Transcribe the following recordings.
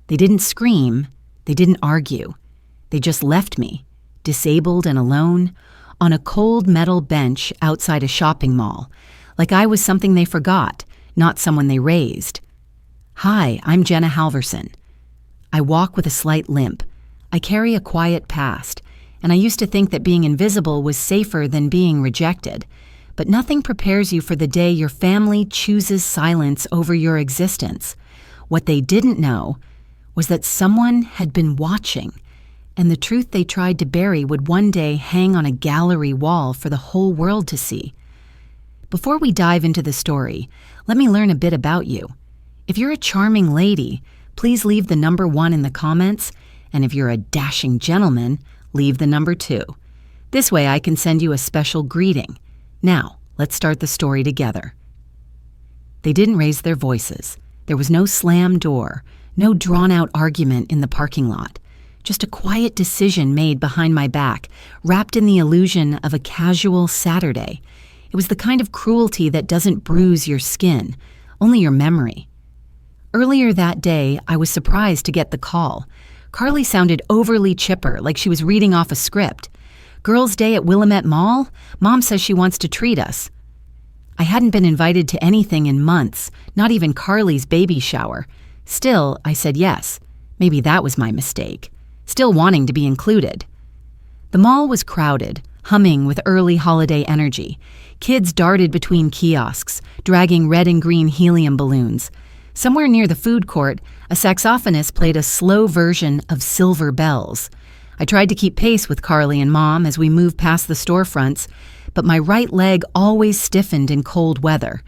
They didn't scream. They didn't argue. They just left me, disabled and alone, on a cold metal bench outside a shopping mall, like I was something they forgot, not someone they raised. Hi, I'm Jenna Halverson. I walk with a slight limp. I carry a quiet past, and I used to think that being invisible was safer than being rejected. But nothing prepares you for the day your family chooses silence over your existence. What they didn't know was that someone had been watching, and the truth they tried to bury would one day hang on a gallery wall for the whole world to see. Before we dive into the story, let me learn a bit about you. If you're a charming lady, please leave the number 1 in the comments, and if you're a dashing gentleman, leave the number 2. This way I can send you a special greeting. Now, let's start the story together. They didn't raise their voices. There was no slammed door, no drawn-out argument in the parking lot. Just a quiet decision made behind my back, wrapped in the illusion of a casual Saturday. It was the kind of cruelty that doesn't bruise your skin, only your memory. Earlier that day, I was surprised to get the call. Carly sounded overly chipper, like she was reading off a script. Girls' Day at Willamette Mall? Mom says she wants to treat us. I hadn't been invited to anything in months, not even Carly's baby shower. Still, I said yes. Maybe that was my mistake. Still wanting to be included. The mall was crowded, humming with early holiday energy. Kids darted between kiosks, dragging red and green helium balloons. Somewhere near the food court, a saxophonist played a slow version of Silver Bells. I tried to keep pace with Carly and Mom as we moved past the storefronts, but my right leg always stiffened in cold weather.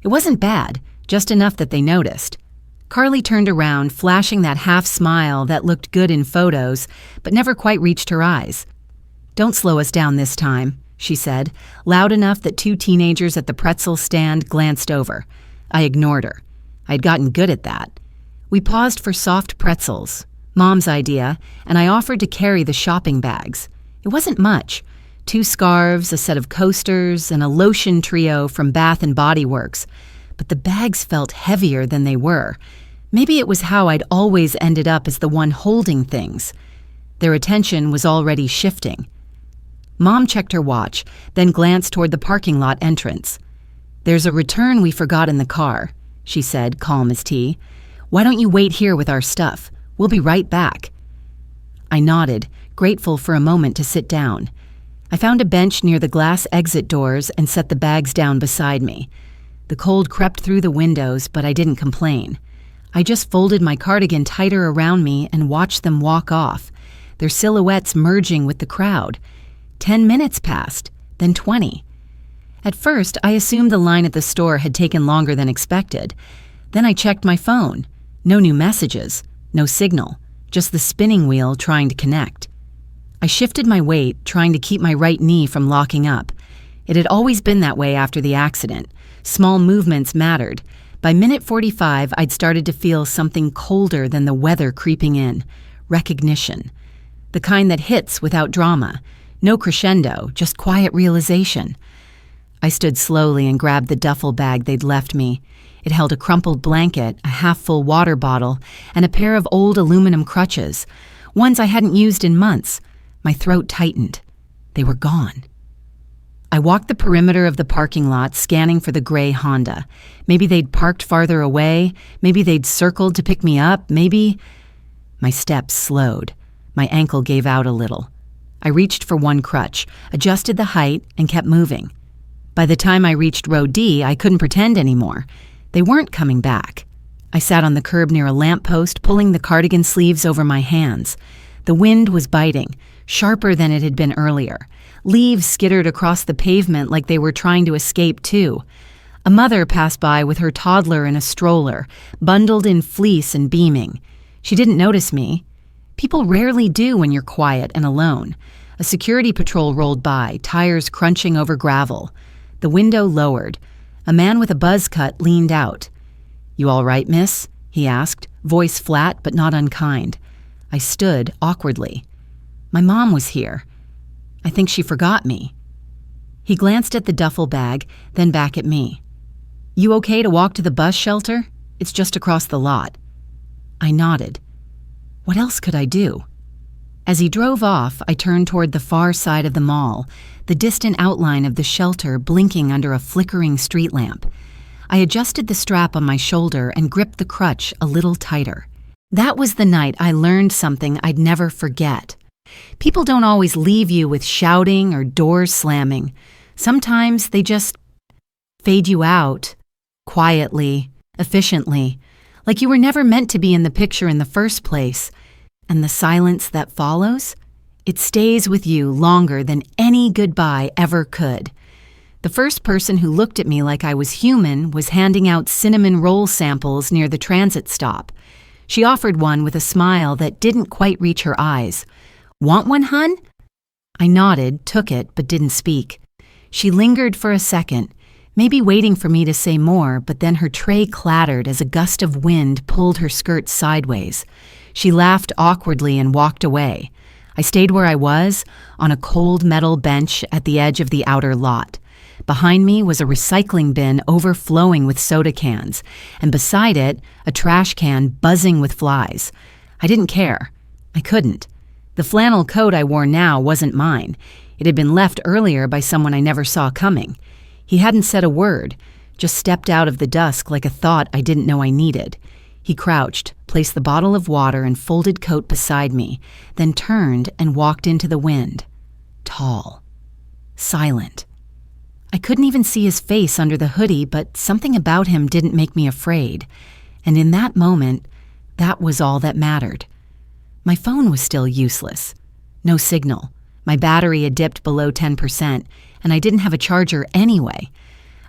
It wasn't bad, just enough that they noticed. Carly turned around, flashing that half smile that looked good in photos, but never quite reached her eyes. "Don't slow us down this time," she said, loud enough that 2 teenagers at the pretzel stand glanced over. I ignored her. I'd gotten good at that. We paused for soft pretzels, Mom's idea, and I offered to carry the shopping bags. It wasn't much. 2 scarves, a set of coasters, and a lotion trio from Bath & Body Works. But the bags felt heavier than they were. Maybe it was how I'd always ended up as the one holding things. Their attention was already shifting. Mom checked her watch, then glanced toward the parking lot entrance. "There's a return we forgot in the car," she said, calm as tea. "Why don't you wait here with our stuff? We'll be right back." I nodded, grateful for a moment to sit down. I found a bench near the glass exit doors and set the bags down beside me. The cold crept through the windows, but I didn't complain. I just folded my cardigan tighter around me and watched them walk off, their silhouettes merging with the crowd. 10 minutes passed, then 20. At first, I assumed the line at the store had taken longer than expected. Then I checked my phone. No new messages, no signal, just the spinning wheel trying to connect. I shifted my weight, trying to keep my right knee from locking up. It had always been that way after the accident. Small movements mattered. By minute 45, I'd started to feel something colder than the weather creeping in. Recognition. The kind that hits without drama. No crescendo, just quiet realization. I stood slowly and grabbed the duffel bag they'd left me. It held a crumpled blanket, a half-full water bottle, and a pair of old aluminum crutches, ones I hadn't used in months. My throat tightened. They were gone. I walked the perimeter of the parking lot, scanning for the gray Honda. Maybe they'd parked farther away. Maybe they'd circled to pick me up. Maybe... My steps slowed. My ankle gave out a little. I reached for one crutch, adjusted the height, and kept moving. By the time I reached row D, I couldn't pretend anymore. They weren't coming back. I sat on the curb near a lamppost, pulling the cardigan sleeves over my hands. The wind was biting, sharper than it had been earlier. Leaves skittered across the pavement like they were trying to escape too. A mother passed by with her toddler in a stroller, bundled in fleece and beaming. She didn't notice me. People rarely do when you're quiet and alone. A security patrol rolled by, tires crunching over gravel. The window lowered. A man with a buzz cut leaned out. "You all right, miss?" he asked, voice flat but not unkind. I stood awkwardly. My mom was here. I think she forgot me. He glanced at the duffel bag, then back at me. "You okay to walk to the bus shelter? It's just across the lot." I nodded. What else could I do? As he drove off, I turned toward the far side of the mall, the distant outline of the shelter blinking under a flickering street lamp. I adjusted the strap on my shoulder and gripped the crutch a little tighter. That was the night I learned something I'd never forget. People don't always leave you with shouting or doors slamming. Sometimes they just fade you out, quietly, efficiently, like you were never meant to be in the picture in the first place. And the silence that follows, it stays with you longer than any goodbye ever could. The first person who looked at me like I was human was handing out cinnamon roll samples near the transit stop. She offered one with a smile that didn't quite reach her eyes. "Want one, hun?" I nodded, took it, but didn't speak. She lingered for a second, maybe waiting for me to say more, but then her tray clattered as a gust of wind pulled her skirt sideways. She laughed awkwardly and walked away. I stayed where I was, on a cold metal bench at the edge of the outer lot. Behind me was a recycling bin overflowing with soda cans, and beside it, a trash can buzzing with flies. I didn't care. I couldn't. The flannel coat I wore now wasn't mine. It had been left earlier by someone I never saw coming. He hadn't said a word, just stepped out of the dusk like a thought I didn't know I needed. He crouched, placed the bottle of water and folded coat beside me, then turned and walked into the wind. Tall. Silent. I couldn't even see his face under the hoodie, but something about him didn't make me afraid. And in that moment, that was all that mattered. My phone was still useless. No signal. My battery had dipped below 10%, and I didn't have a charger anyway.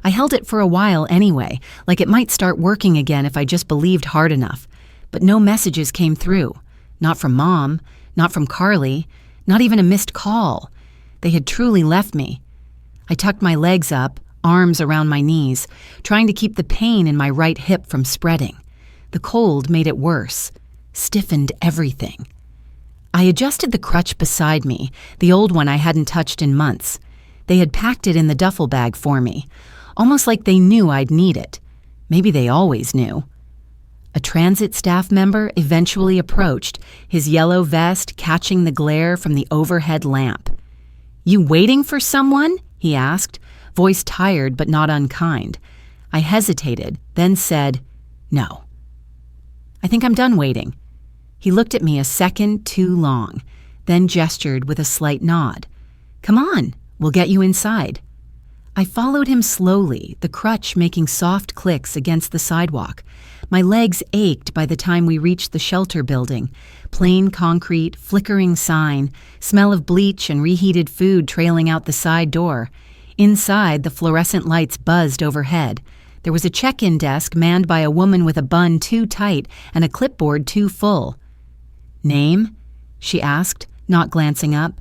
I held it for a while anyway, like it might start working again if I just believed hard enough. But no messages came through. Not from Mom, not from Carly, not even a missed call. They had truly left me. I tucked my legs up, arms around my knees, trying to keep the pain in my right hip from spreading. The cold made it worse, stiffened everything. I adjusted the crutch beside me, the old one I hadn't touched in months. They had packed it in the duffel bag for me, almost like they knew I'd need it. Maybe they always knew. A transit staff member eventually approached, his yellow vest catching the glare from the overhead lamp. "You waiting for someone?" he asked, voice tired but not unkind. I hesitated, then said, "No." "I think I'm done waiting." He looked at me a second too long, then gestured with a slight nod. "Come on, we'll get you inside." I followed him slowly, the crutch making soft clicks against the sidewalk. My legs ached by the time we reached the shelter building. Plain concrete, flickering sign, smell of bleach and reheated food trailing out the side door. Inside, the fluorescent lights buzzed overhead. There was a check-in desk manned by a woman with a bun too tight and a clipboard too full. "Name?" she asked, not glancing up.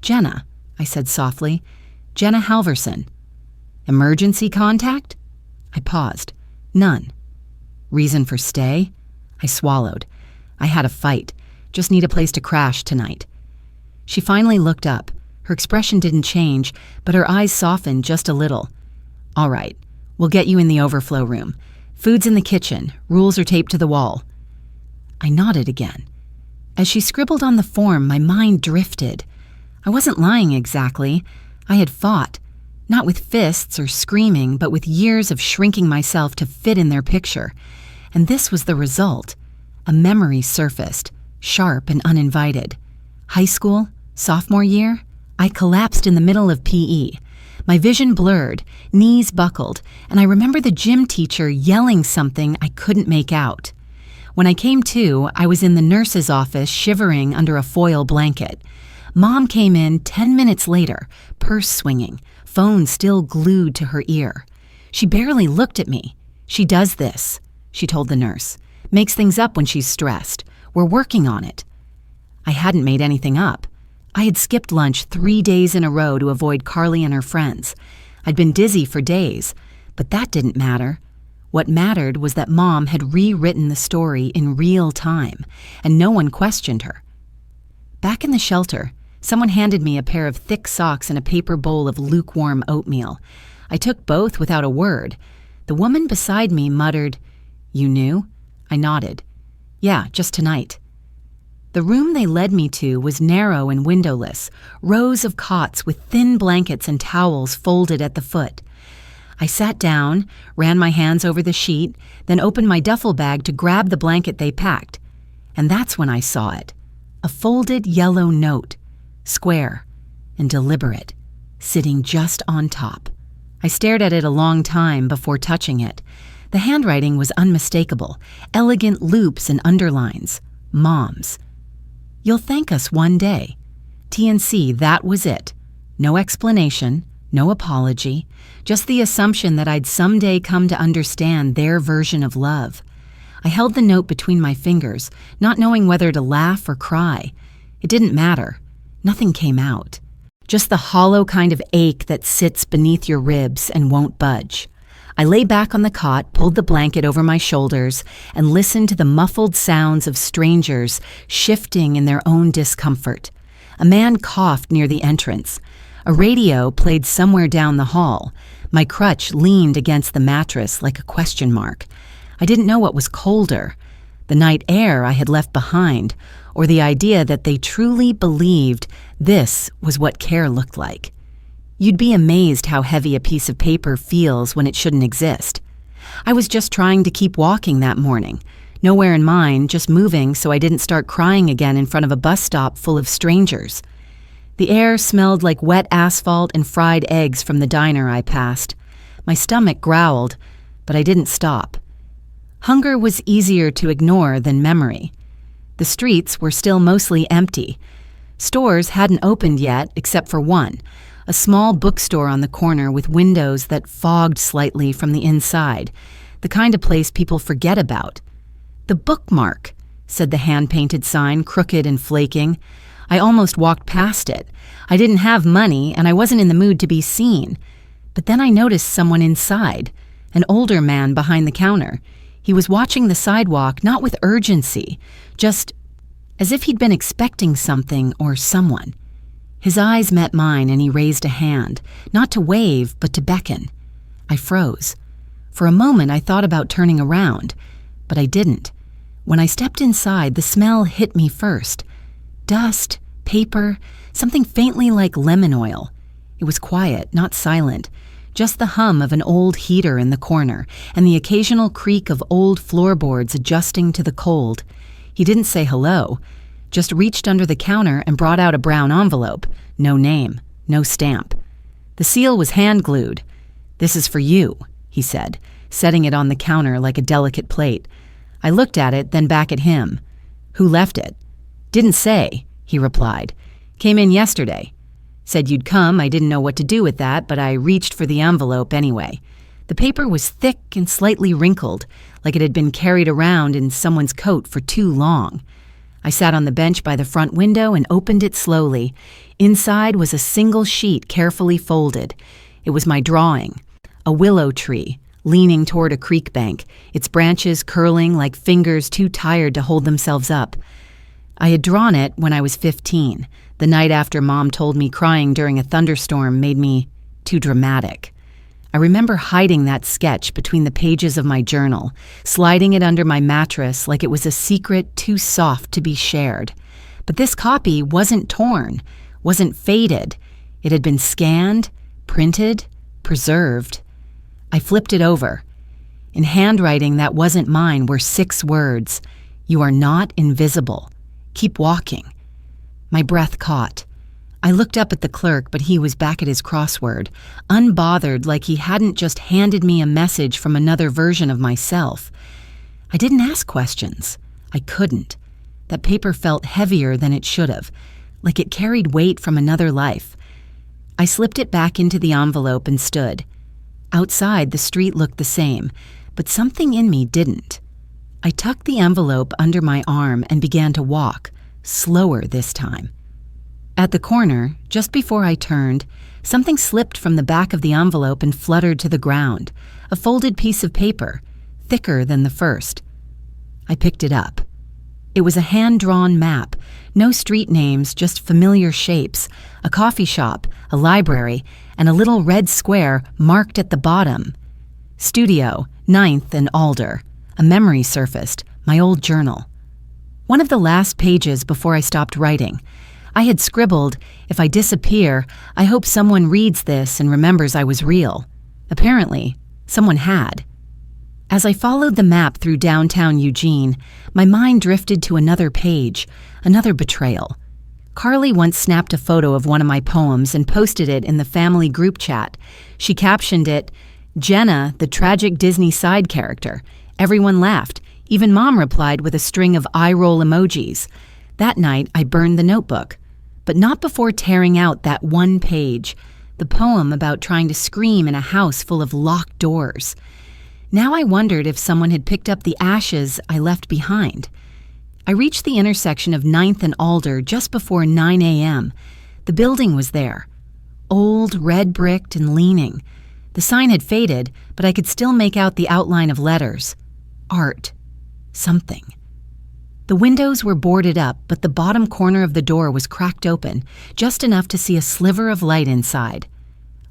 "Jenna," I said softly. "Jenna Halverson." "Emergency contact?" I paused. "None." "Reason for stay?" I swallowed. I had a fight. Just need a place to crash tonight. She finally looked up. Her expression didn't change, but her eyes softened just a little. "All right, we'll get you in the overflow room. Food's in the kitchen. Rules are taped to the wall." I nodded again. As she scribbled on the form, my mind drifted. I wasn't lying exactly. I had fought. Not with fists or screaming, but with years of shrinking myself to fit in their picture. And this was the result. A memory surfaced, sharp and uninvited. High school, sophomore year, I collapsed in the middle of PE. My vision blurred, knees buckled, and I remember the gym teacher yelling something I couldn't make out. When I came to, I was in the nurse's office shivering under a foil blanket. Mom came in 10 minutes later, purse swinging, phone still glued to her ear. She barely looked at me. "She does this," she told the nurse. "Makes things up when she's stressed. We're working on it." I hadn't made anything up. I had skipped lunch 3 days in a row to avoid Carly and her friends. I'd been dizzy for days, but that didn't matter. What mattered was that Mom had rewritten the story in real time, and no one questioned her. Back in the shelter, someone handed me a pair of thick socks and a paper bowl of lukewarm oatmeal. I took both without a word. The woman beside me muttered, "You knew?" I nodded. "Yeah, just tonight." The room they led me to was narrow and windowless, rows of cots with thin blankets and towels folded at the foot. I sat down, ran my hands over the sheet, then opened my duffel bag to grab the blanket they packed. And that's when I saw it. A folded yellow note, square and deliberate, sitting just on top. I stared at it a long time before touching it. The handwriting was unmistakable, elegant loops and underlines. Mom's. You'll thank us one day. TNC, that was it. No explanation, no apology, just the assumption that I'd someday come to understand their version of love. I held the note between my fingers, not knowing whether to laugh or cry. It didn't matter. Nothing came out. Just the hollow kind of ache that sits beneath your ribs and won't budge. I lay back on the cot, pulled the blanket over my shoulders, and listened to the muffled sounds of strangers shifting in their own discomfort. A man coughed near the entrance. A radio played somewhere down the hall. My crutch leaned against the mattress like a question mark. I didn't know what was colder, the night air I had left behind, or the idea that they truly believed this was what care looked like. You'd be amazed how heavy a piece of paper feels when it shouldn't exist. I was just trying to keep walking that morning, nowhere in mind, just moving so I didn't start crying again in front of a bus stop full of strangers. The air smelled like wet asphalt and fried eggs from the diner I passed. My stomach growled, but I didn't stop. Hunger was easier to ignore than memory. The streets were still mostly empty. Stores hadn't opened yet, except for one, a small bookstore on the corner with windows that fogged slightly from the inside, the kind of place people forget about. The Bookmark, said the hand-painted sign, crooked and flaking. I almost walked past it. I didn't have money, and I wasn't in the mood to be seen. But then I noticed someone inside, an older man behind the counter. He was watching the sidewalk, not with urgency, just as if he'd been expecting something or someone. His eyes met mine and he raised a hand, not to wave, but to beckon. I froze. For a moment I thought about turning around, but I didn't. When I stepped inside, the smell hit me first. Dust, paper, something faintly like lemon oil. It was quiet, not silent, just the hum of an old heater in the corner and the occasional creak of old floorboards adjusting to the cold. He didn't say hello, just reached under the counter and brought out a brown envelope. No name, no stamp. The seal was hand-glued. "This is for you," he said, setting it on the counter like a delicate plate. I looked at it, then back at him. "Who left it?" "Didn't say," he replied. "Came in yesterday. Said you'd come. I didn't know what to do with that, but I reached for the envelope anyway." The paper was thick and slightly wrinkled, like it had been carried around in someone's coat for too long. I sat on the bench by the front window and opened it slowly. Inside was a single sheet carefully folded. It was my drawing, a willow tree, leaning toward a creek bank, its branches curling like fingers too tired to hold themselves up. I had drawn it when I was 15, the night after Mom told me crying during a thunderstorm made me too dramatic. I remember hiding that sketch between the pages of my journal, sliding it under my mattress like it was a secret too soft to be shared. But this copy wasn't torn, wasn't faded. It had been scanned, printed, preserved. I flipped it over. In handwriting that wasn't mine were 6 words: "You are not invisible. Keep walking." My breath caught. I looked up at the clerk, but he was back at his crossword, unbothered, like he hadn't just handed me a message from another version of myself. I didn't ask questions. I couldn't. That paper felt heavier than it should have, like it carried weight from another life. I slipped it back into the envelope and stood. Outside, the street looked the same, but something in me didn't. I tucked the envelope under my arm and began to walk, slower this time. At the corner, just before I turned, something slipped from the back of the envelope and fluttered to the ground, a folded piece of paper, thicker than the first. I picked it up. It was a hand-drawn map, no street names, just familiar shapes, a coffee shop, a library, and a little red square marked at the bottom. Studio, 9th and Alder. A memory surfaced, my old journal. One of the last pages before I stopped writing. I had scribbled, "If I disappear, I hope someone reads this and remembers I was real." Apparently, someone had. As I followed the map through downtown Eugene, my mind drifted to another page, another betrayal. Carly once snapped a photo of one of my poems and posted it in the family group chat. She captioned it, "Jenna, the tragic Disney side character." Everyone laughed. Even Mom replied with a string of eye-roll emojis. That night, I burned the notebook. But not before tearing out that one page, the poem about trying to scream in a house full of locked doors. Now I wondered if someone had picked up the ashes I left behind. I reached the intersection of 9th and Alder just before 9 a.m. The building was there, old, red-bricked and leaning. The sign had faded, but I could still make out the outline of letters. Art. Something. The windows were boarded up, but the bottom corner of the door was cracked open, just enough to see a sliver of light inside.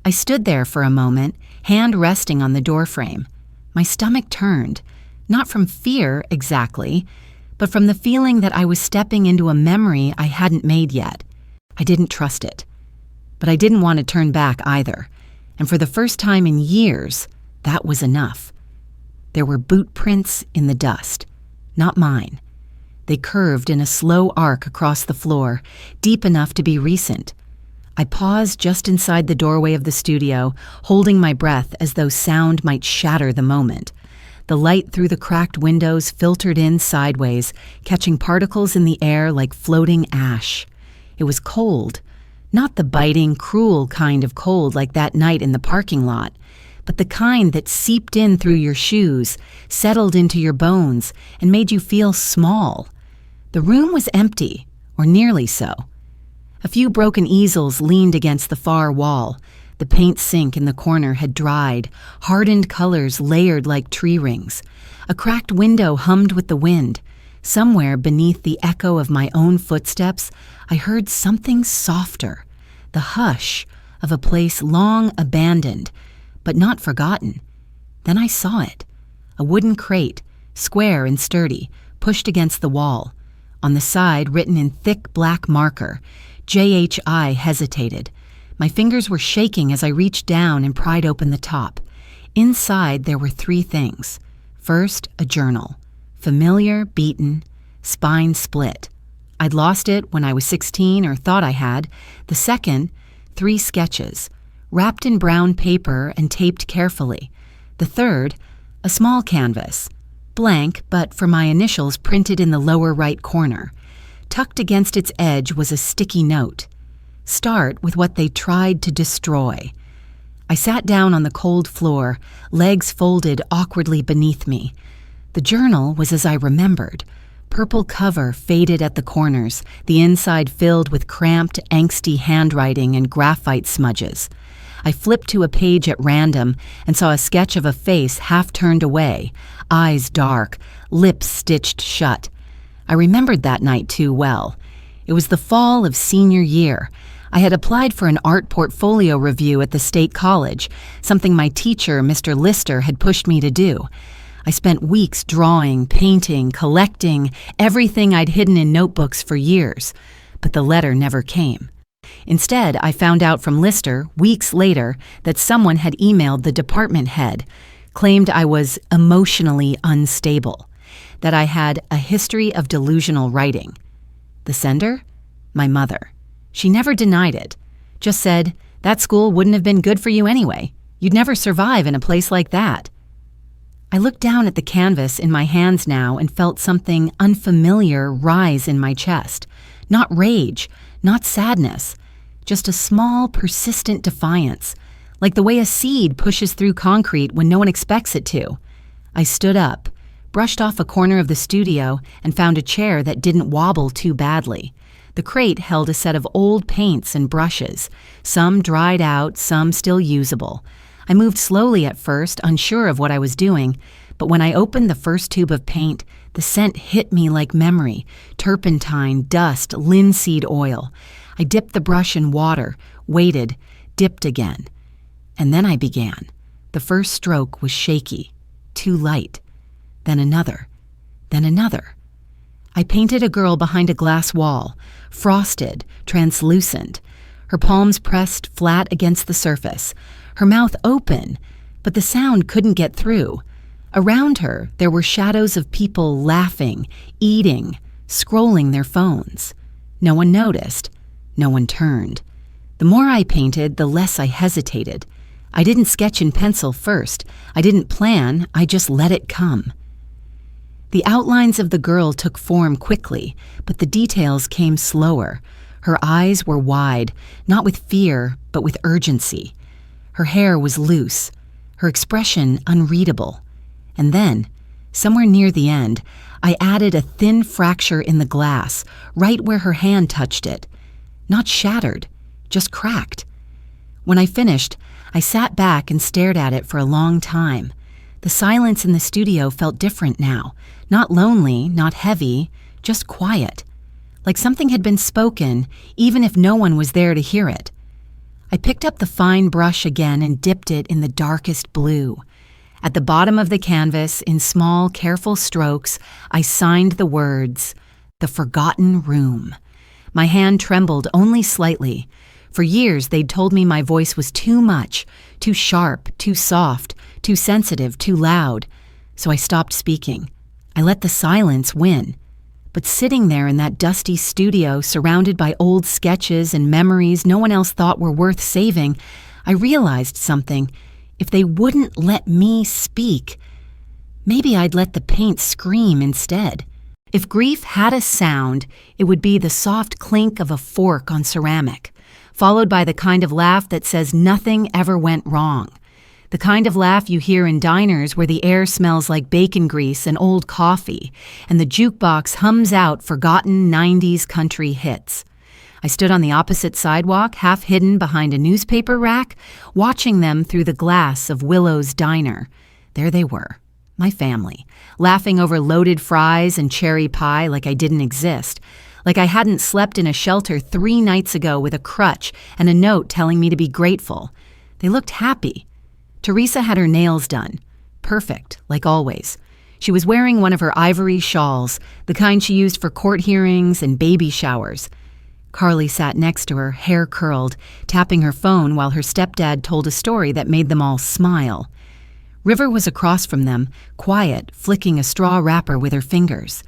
I stood there for a moment, hand resting on the doorframe. My stomach turned, not from fear exactly, but from the feeling that I was stepping into a memory I hadn't made yet. I didn't trust it. But I didn't want to turn back either, and for the first time in years, that was enough. There were boot prints in the dust, not mine. They curved in a slow arc across the floor, deep enough to be recent. I paused just inside the doorway of the studio, holding my breath as though sound might shatter the moment. The light through the cracked windows filtered in sideways, catching particles in the air like floating ash. It was cold, not the biting, cruel kind of cold like that night in the parking lot, but the kind that seeped in through your shoes, settled into your bones, and made you feel small. The room was empty, or nearly so. A few broken easels leaned against the far wall. The paint sink in the corner had dried, hardened colors layered like tree rings. A cracked window hummed with the wind. Somewhere beneath the echo of my own footsteps, I heard something softer, the hush of a place long abandoned, but not forgotten. Then I saw it, a wooden crate, square and sturdy, pushed against the wall. On the side, written in thick black marker, JHI hesitated. My fingers were shaking as I reached down and pried open the top. Inside, there were 3 things. First, a journal. Familiar, beaten, spine split. I'd lost it when I was 16, or thought I had. The second, 3 sketches, wrapped in brown paper and taped carefully. The third, a small canvas, blank, but for my initials printed in the lower right corner. Tucked against its edge was a sticky note. Start with what they tried to destroy. I sat down on the cold floor, legs folded awkwardly beneath me. The journal was as I remembered. Purple cover faded at the corners, the inside filled with cramped, angsty handwriting and graphite smudges. I flipped to a page at random and saw a sketch of a face half turned away, eyes dark, lips stitched shut. I remembered that night too well. It was the fall of senior year. I had applied for an art portfolio review at the state college, something my teacher, Mr. Lister, had pushed me to do. I spent weeks drawing, painting, collecting, everything I'd hidden in notebooks for years, but the letter never came. Instead, I found out from Lister, weeks later, that someone had emailed the department head, claimed I was emotionally unstable, that I had a history of delusional writing. The sender? My mother. She never denied it, just said, "That school wouldn't have been good for you anyway. You'd never survive in a place like that." I looked down at the canvas in my hands now and felt something unfamiliar rise in my chest. Not rage, not sadness, just a small, persistent defiance, like the way a seed pushes through concrete when no one expects it to. I stood up, brushed off a corner of the studio, and found a chair that didn't wobble too badly. The crate held a set of old paints and brushes, some dried out, some still usable. I moved slowly at first, unsure of what I was doing, but when I opened the first tube of paint, the scent hit me like memory, turpentine, dust, linseed oil. I dipped the brush in water, waited, dipped again. And then I began. The first stroke was shaky, too light. Then another, then another. I painted a girl behind a glass wall, frosted, translucent, her palms pressed flat against the surface, her mouth open, but the sound couldn't get through. Around her, there were shadows of people laughing, eating, scrolling their phones. No one noticed. No one turned. The more I painted, the less I hesitated. I didn't sketch in pencil first. I didn't plan. I just let it come. The outlines of the girl took form quickly, but the details came slower. Her eyes were wide, not with fear, but with urgency. Her hair was loose, her expression unreadable. And then, somewhere near the end, I added a thin fracture in the glass, right where her hand touched it. Not shattered, just cracked. When I finished, I sat back and stared at it for a long time. The silence in the studio felt different now. Not lonely, not heavy, just quiet. Like something had been spoken, even if no one was there to hear it. I picked up the fine brush again and dipped it in the darkest blue. At the bottom of the canvas, in small, careful strokes, I signed the words, "The Forgotten Room." My hand trembled only slightly. For years, they'd told me my voice was too much, too sharp, too soft, too sensitive, too loud. So I stopped speaking. I let the silence win. But sitting there in that dusty studio, surrounded by old sketches and memories no one else thought were worth saving, I realized something. If they wouldn't let me speak, maybe I'd let the paint scream instead. If grief had a sound, it would be the soft clink of a fork on ceramic, followed by the kind of laugh that says nothing ever went wrong. The kind of laugh you hear in diners where the air smells like bacon grease and old coffee, and the jukebox hums out forgotten 90s country hits. I stood on the opposite sidewalk, half hidden behind a newspaper rack, watching them through the glass of Willow's diner. There they were, my family, laughing over loaded fries and cherry pie like I didn't exist, like I hadn't slept in a shelter 3 nights ago with a crutch and a note telling me to be grateful. They looked happy. Teresa had her nails done. Perfect, like always. She was wearing one of her ivory shawls, the kind she used for court hearings and baby showers. Carly sat next to her, hair curled, tapping her phone while her stepdad told a story that made them all smile. River was across from them, quiet, flicking a straw wrapper with her fingers.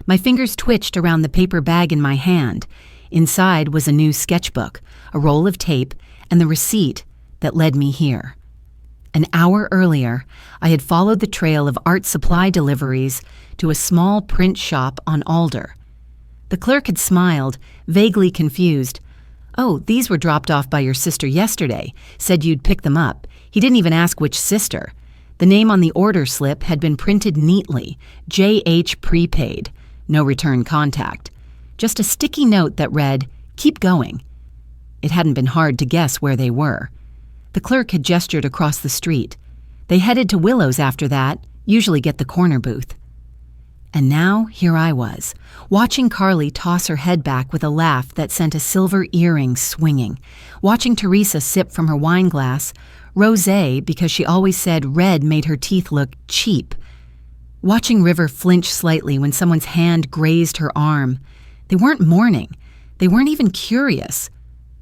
My fingers twitched around the paper bag in my hand. Inside was a new sketchbook, a roll of tape, and the receipt that led me here. An hour earlier, I had followed the trail of art supply deliveries to a small print shop on Alder. The clerk had smiled, vaguely confused. "Oh, these were dropped off by your sister yesterday. Said you'd pick them up. He didn't even ask which sister." The name on the order slip had been printed neatly, J.H. Prepaid, no return contact. Just a sticky note that read, "Keep going." It hadn't been hard to guess where they were. The clerk had gestured across the street. They headed to Willow's after that, usually get the corner booth. And now here I was, watching Carly toss her head back with a laugh that sent a silver earring swinging, watching Teresa sip from her wine glass, rosé because she always said red made her teeth look cheap, watching River flinch slightly when someone's hand grazed her arm. They weren't mourning. They weren't even curious.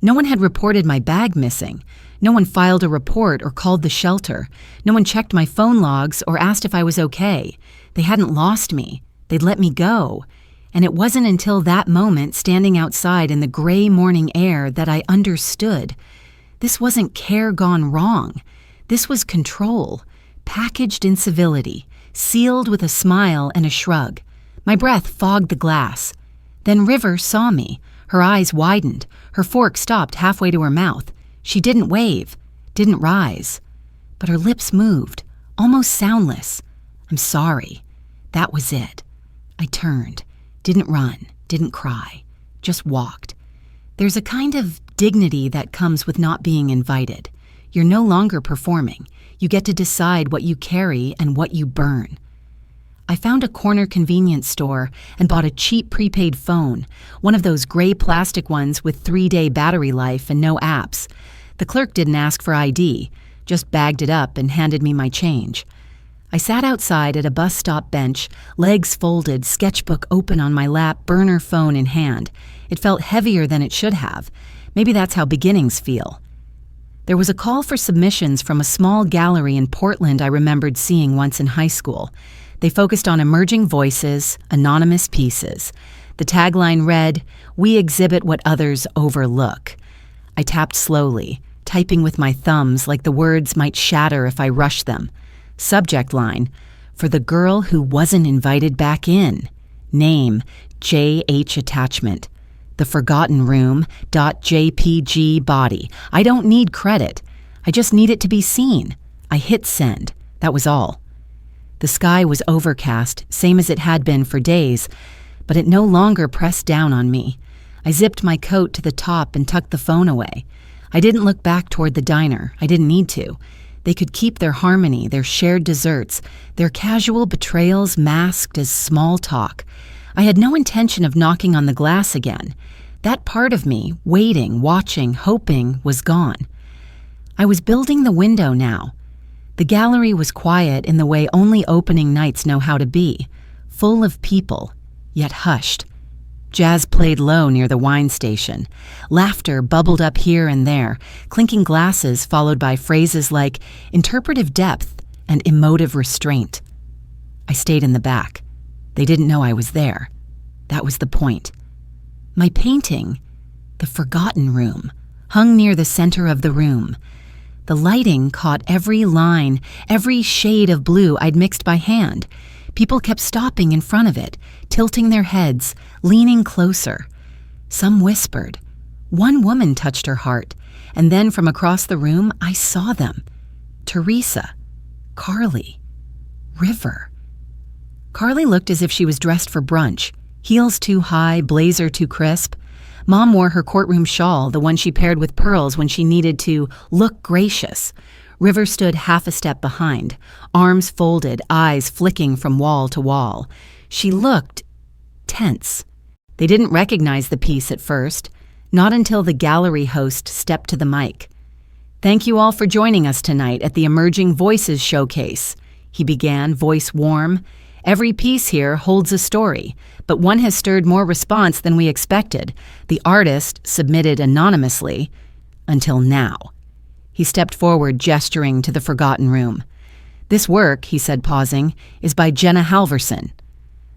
No one had reported my bag missing. No one filed a report or called the shelter. No one checked my phone logs or asked if I was okay. They hadn't lost me. They'd let me go. And it wasn't until that moment, standing outside in the gray morning air, that I understood. This wasn't care gone wrong. This was control, packaged in civility, sealed with a smile and a shrug. My breath fogged the glass. Then River saw me. Her eyes widened. Her fork stopped halfway to her mouth. She didn't wave, didn't rise. But her lips moved, almost soundless. "I'm sorry." That was it. I turned, didn't run, didn't cry, just walked. There's a kind of dignity that comes with not being invited. You're no longer performing. You get to decide what you carry and what you burn. I found a corner convenience store and bought a cheap prepaid phone, one of those gray plastic ones with 3-day battery life and no apps. The clerk didn't ask for ID, just bagged it up and handed me my change. I sat outside at a bus stop bench, legs folded, sketchbook open on my lap, burner phone in hand. It felt heavier than it should have. Maybe that's how beginnings feel. There was a call for submissions from a small gallery in Portland I remembered seeing once in high school. They focused on emerging voices, anonymous pieces. The tagline read, "We exhibit what others overlook." I tapped slowly, typing with my thumbs like the words might shatter if I rushed them. Subject line, "For the girl who wasn't invited back in." Name, J.H. attachment. The Forgotten Room, .jpg body. I don't need credit. I just need it to be seen. I hit send. That was all. The sky was overcast, same as it had been for days, but it no longer pressed down on me. I zipped my coat to the top and tucked the phone away. I didn't look back toward the diner. I didn't need to. They could keep their harmony, their shared desserts, their casual betrayals masked as small talk. I had no intention of knocking on the glass again. That part of me, waiting, watching, hoping, was gone. I was building the window now. The gallery was quiet in the way only opening nights know how to be, full of people, yet hushed. Jazz played low near the wine station. Laughter bubbled up here and there, clinking glasses followed by phrases like interpretive depth and emotive restraint. I stayed in the back. They didn't know I was there. That was the point. My painting, The Forgotten Room, hung near the center of the room. The lighting caught every line, every shade of blue I'd mixed by hand. People kept stopping in front of it, tilting their heads, leaning closer. Some whispered. One woman touched her heart, and then from across the room, I saw them. Teresa, Carly, River. Carly looked as if she was dressed for brunch, heels too high, blazer too crisp. Mom wore her courtroom shawl, the one she paired with pearls when she needed to look gracious. River stood half a step behind, arms folded, eyes flicking from wall to wall. She looked tense. They didn't recognize the piece at first, not until the gallery host stepped to the mic. "Thank you all for joining us tonight at the Emerging Voices Showcase," he began, voice warm. "Every piece here holds a story, but one has stirred more response than we expected. The artist submitted anonymously until now." He stepped forward, gesturing to the Forgotten Room. "This work," he said, pausing, "is by Jenna Halverson."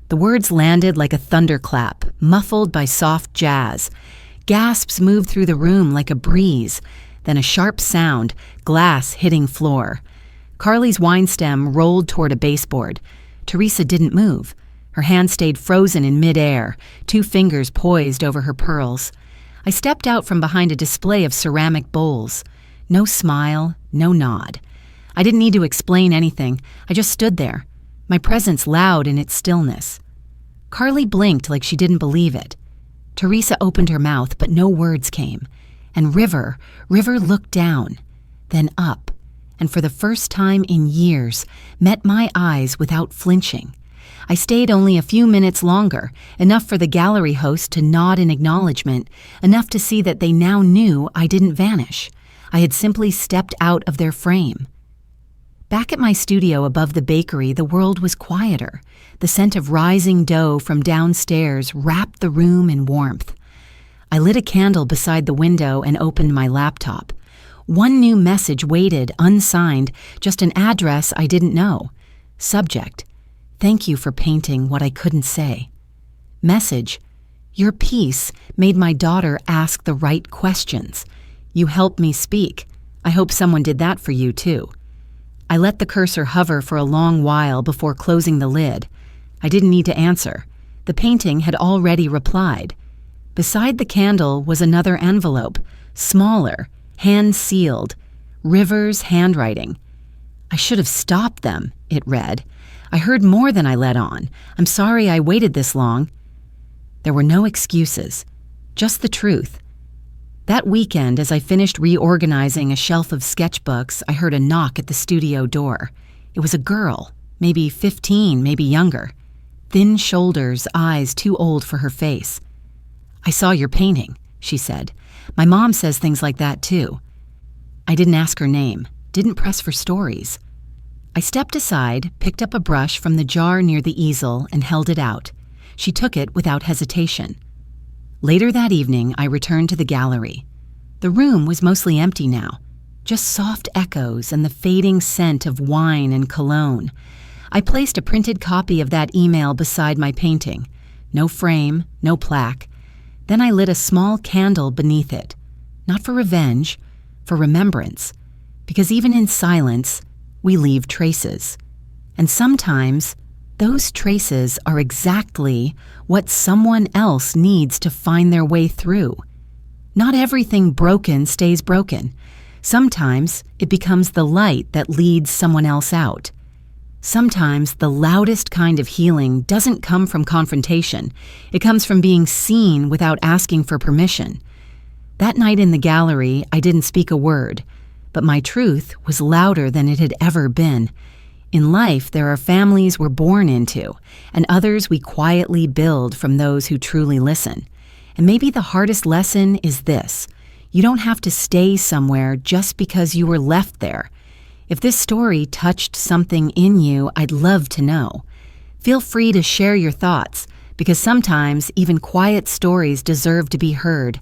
The words landed like a thunderclap, muffled by soft jazz. Gasps moved through the room like a breeze, then a sharp sound, glass hitting floor. Carly's wine stem rolled toward a baseboard. Teresa didn't move. Her hand stayed frozen in midair, two fingers poised over her pearls. I stepped out from behind a display of ceramic bowls. No smile, no nod. I didn't need to explain anything. I just stood there, my presence loud in its stillness. Carly blinked like she didn't believe it. Teresa opened her mouth, but no words came. And River looked down, then up, and for the first time in years, met my eyes without flinching. I stayed only a few minutes longer, enough for the gallery host to nod in acknowledgement, enough to see that they now knew I didn't vanish. I had simply stepped out of their frame. Back at my studio above the bakery, the world was quieter. The scent of rising dough from downstairs wrapped the room in warmth. I lit a candle beside the window and opened my laptop. One new message waited, unsigned, just an address I didn't know. Subject: "Thank you for painting what I couldn't say." Message: "Your piece made my daughter ask the right questions. You helped me speak. I hope someone did that for you, too." I let the cursor hover for a long while before closing the lid. I didn't need to answer. The painting had already replied. Beside the candle was another envelope, smaller, hand-sealed, River's handwriting. "I should have stopped them," it read. "I heard more than I let on. I'm sorry I waited this long." There were no excuses, just the truth. That weekend, as I finished reorganizing a shelf of sketchbooks, I heard a knock at the studio door. It was a girl, maybe 15, maybe younger. Thin shoulders, eyes too old for her face. "I saw your painting," she said. "My mom says things like that too." I didn't ask her name, didn't press for stories. I stepped aside, picked up a brush from the jar near the easel, and held it out. She took it without hesitation. Later that evening, I returned to the gallery. The room was mostly empty now, just soft echoes and the fading scent of wine and cologne. I placed a printed copy of that email beside my painting. No frame, no plaque. Then I lit a small candle beneath it. Not for revenge, for remembrance. Because even in silence, we leave traces. And sometimes, those traces are exactly what someone else needs to find their way through. Not everything broken stays broken. Sometimes it becomes the light that leads someone else out. Sometimes the loudest kind of healing doesn't come from confrontation. It comes from being seen without asking for permission. That night in the gallery, I didn't speak a word, but my truth was louder than it had ever been. In life, there are families we're born into, and others we quietly build from those who truly listen. And maybe the hardest lesson is this: you don't have to stay somewhere just because you were left there. If this story touched something in you, I'd love to know. Feel free to share your thoughts, because sometimes even quiet stories deserve to be heard.